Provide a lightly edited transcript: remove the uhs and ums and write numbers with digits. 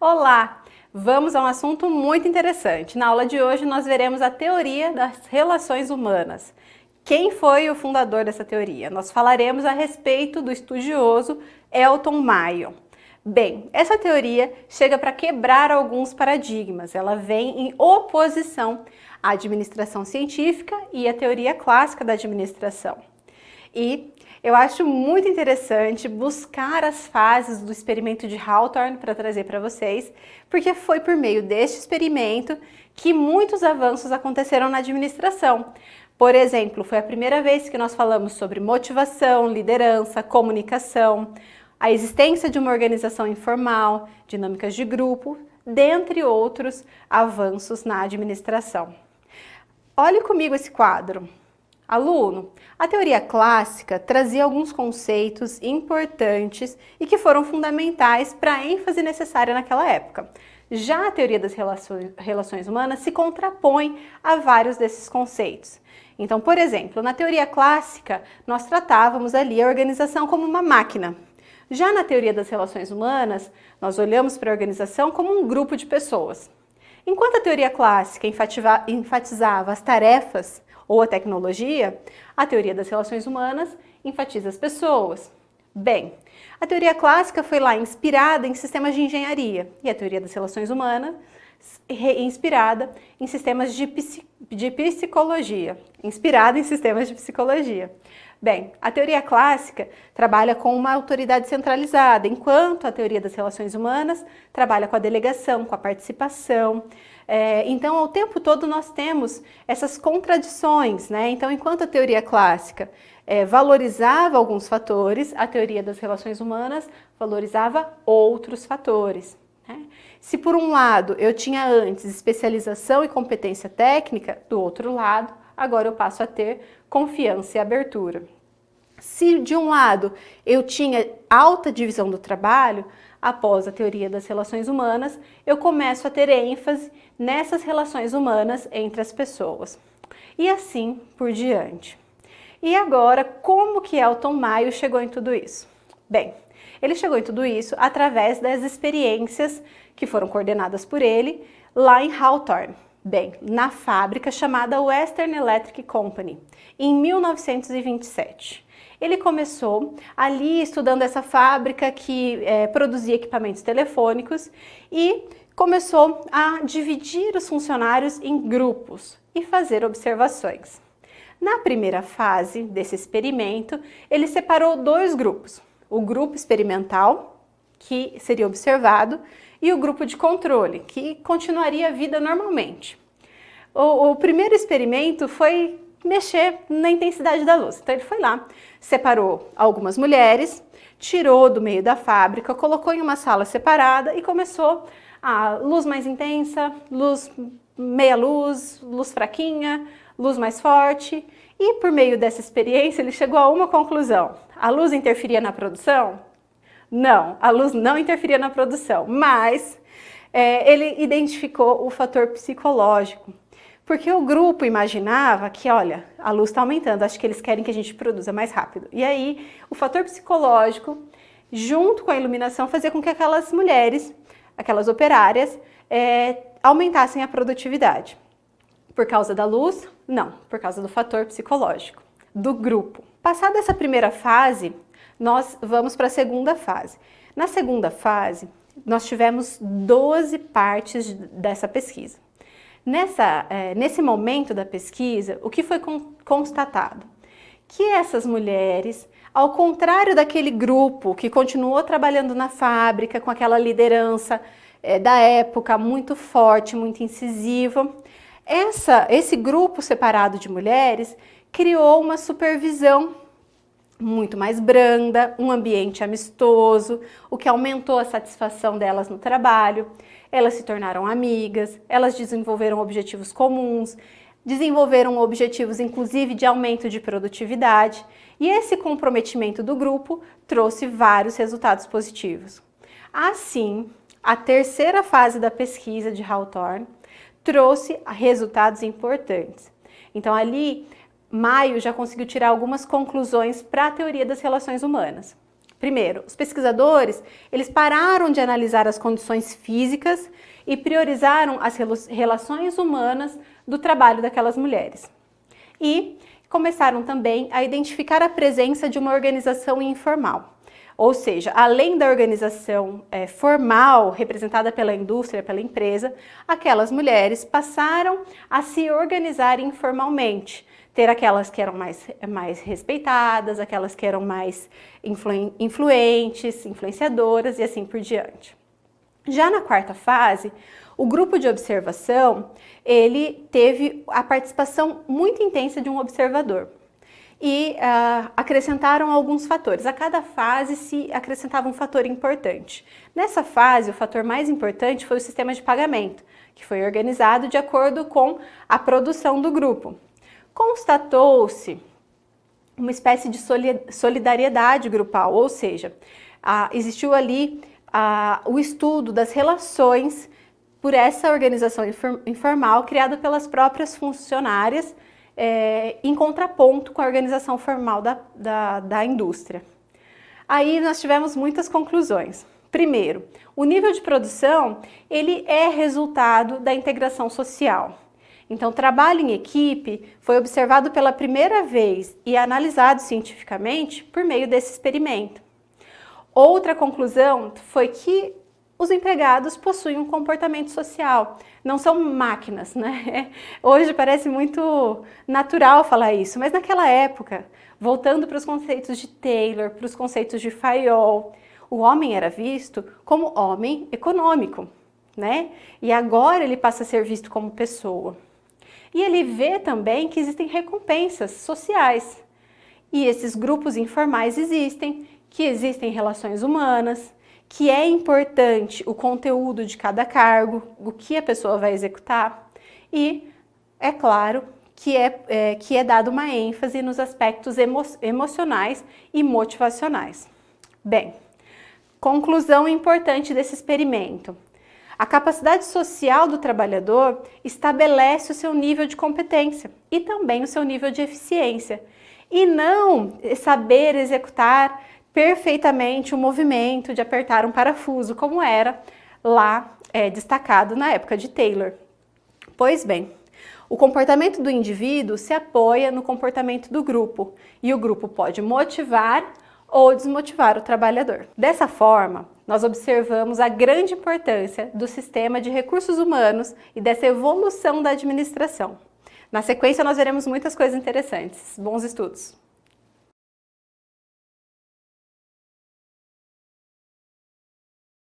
Olá! Vamos a um assunto muito interessante. Na aula de hoje nós veremos a teoria das relações humanas. Quem foi o fundador dessa teoria? Nós falaremos a respeito do estudioso Elton Mayo. Bem, essa teoria chega para quebrar alguns paradigmas. Ela vem em oposição à administração científica e à teoria clássica da administração. E eu acho muito interessante buscar as fases do experimento de Hawthorne para trazer para vocês, porque foi por meio deste experimento que muitos avanços aconteceram na administração. Por exemplo, foi a primeira vez que nós falamos sobre motivação, liderança, comunicação, a existência de uma organização informal, dinâmicas de grupo, dentre outros avanços na administração. Olhe comigo esse quadro. Aluno, a teoria clássica trazia alguns conceitos importantes e que foram fundamentais para a ênfase necessária naquela época. Já a teoria das relações humanas se contrapõe a vários desses conceitos. Então, por exemplo, na teoria clássica, nós tratávamos ali a organização como uma máquina. Já na teoria das relações humanas, nós olhamos para a organização como um grupo de pessoas. Enquanto a teoria clássica enfatizava as tarefas ou a tecnologia, a teoria das relações humanas enfatiza as pessoas. Bem, a teoria clássica foi lá inspirada em sistemas de engenharia e a teoria das relações humanas inspirada em sistemas de psicologia. Inspirada em sistemas de psicologia. Bem, a teoria clássica trabalha com uma autoridade centralizada, enquanto a teoria das relações humanas trabalha com a delegação, com a participação. Então, ao tempo todo nós temos essas contradições, né? Então, enquanto a teoria clássica valorizava alguns fatores, a teoria das relações humanas valorizava outros fatores. Se por um lado eu tinha antes especialização e competência técnica, do outro lado, agora eu passo a ter confiança e abertura. Se de um lado eu tinha alta divisão do trabalho, após a teoria das relações humanas, eu começo a ter ênfase nessas relações humanas entre as pessoas. E assim por diante. E agora, como que Elton Mayo chegou em tudo isso? Bem, ele chegou em tudo isso através das experiências que foram coordenadas por ele lá em Hawthorne. Bem, na fábrica chamada Western Electric Company, em 1927. Ele começou ali estudando essa fábrica que produzia equipamentos telefônicos e começou a dividir os funcionários em grupos e fazer observações. Na primeira fase desse experimento, ele separou dois grupos. O grupo experimental, que seria observado, e o grupo de controle, que continuaria a vida normalmente. O primeiro experimento foi mexer na intensidade da luz. Então ele foi lá, separou algumas mulheres, tirou do meio da fábrica, colocou em uma sala separada e começou a luz mais intensa, luz meia luz, luz fraquinha, luz mais forte. E por meio dessa experiência ele chegou a uma conclusão: a luz interferia na produção? Não, a luz não interferia na produção, mas ele identificou o fator psicológico. Porque o grupo imaginava que, olha, a luz está aumentando, acho que eles querem que a gente produza mais rápido. E aí, o fator psicológico, junto com a iluminação, fazia com que aquelas mulheres, aquelas operárias, aumentassem a produtividade. Por causa da luz? Não, por causa do fator psicológico, do grupo. Passada essa primeira fase, nós vamos para a segunda fase. Na segunda fase, nós tivemos 12 partes dessa pesquisa. Nesse momento da pesquisa, o que foi constatado? Que essas mulheres, ao contrário daquele grupo que continuou trabalhando na fábrica com aquela liderança da época muito forte, muito incisiva, esse grupo separado de mulheres criou uma supervisão muito mais branda, um ambiente amistoso, o que aumentou a satisfação delas no trabalho. Elas se tornaram amigas, elas desenvolveram objetivos comuns, desenvolveram objetivos inclusive de aumento de produtividade, e esse comprometimento do grupo trouxe vários resultados positivos. Assim, a terceira fase da pesquisa de Hawthorne trouxe resultados importantes. Então ali, Mayo já conseguiu tirar algumas conclusões para a teoria das relações humanas. Primeiro, os pesquisadores, eles pararam de analisar as condições físicas e priorizaram as relações humanas do trabalho daquelas mulheres. E começaram também a identificar a presença de uma organização informal. Ou seja, além da organização formal, representada pela indústria, pela empresa, aquelas mulheres passaram a se organizar informalmente. Ter aquelas que eram mais respeitadas, aquelas que eram mais influentes, influenciadoras e assim por diante. Já na quarta fase, o grupo de observação, ele teve a participação muito intensa de um observador. E acrescentaram alguns fatores. A cada fase se acrescentava um fator importante. Nessa fase, o fator mais importante foi o sistema de pagamento, que foi organizado de acordo com a produção do grupo. Constatou-se uma espécie de solidariedade grupal, ou seja, existiu ali o estudo das relações por essa organização informal criada pelas próprias funcionárias, em contraponto com a organização formal da indústria. Aí nós tivemos muitas conclusões. Primeiro, o nível de produção, ele é resultado da integração social. Então, o trabalho em equipe foi observado pela primeira vez e analisado cientificamente por meio desse experimento. Outra conclusão foi que os empregados possuem um comportamento social, não são máquinas, né? Hoje parece muito natural falar isso, mas naquela época, voltando para os conceitos de Taylor, para os conceitos de Fayol, o homem era visto como homem econômico, né? E agora ele passa a ser visto como pessoa. E ele vê também que existem recompensas sociais. E esses grupos informais existem, que existem relações humanas, que é importante o conteúdo de cada cargo, o que a pessoa vai executar e, é claro, que é dado uma ênfase nos aspectos emocionais e motivacionais. Bem, conclusão importante desse experimento. A capacidade social do trabalhador estabelece o seu nível de competência e também o seu nível de eficiência, e não saber executar perfeitamente o movimento de apertar um parafuso, como era lá destacado na época de Taylor. Pois bem, o comportamento do indivíduo se apoia no comportamento do grupo, e o grupo pode motivar ou desmotivar o trabalhador. Dessa forma, nós observamos a grande importância do sistema de recursos humanos e dessa evolução da administração. Na sequência, nós veremos muitas coisas interessantes. Bons estudos!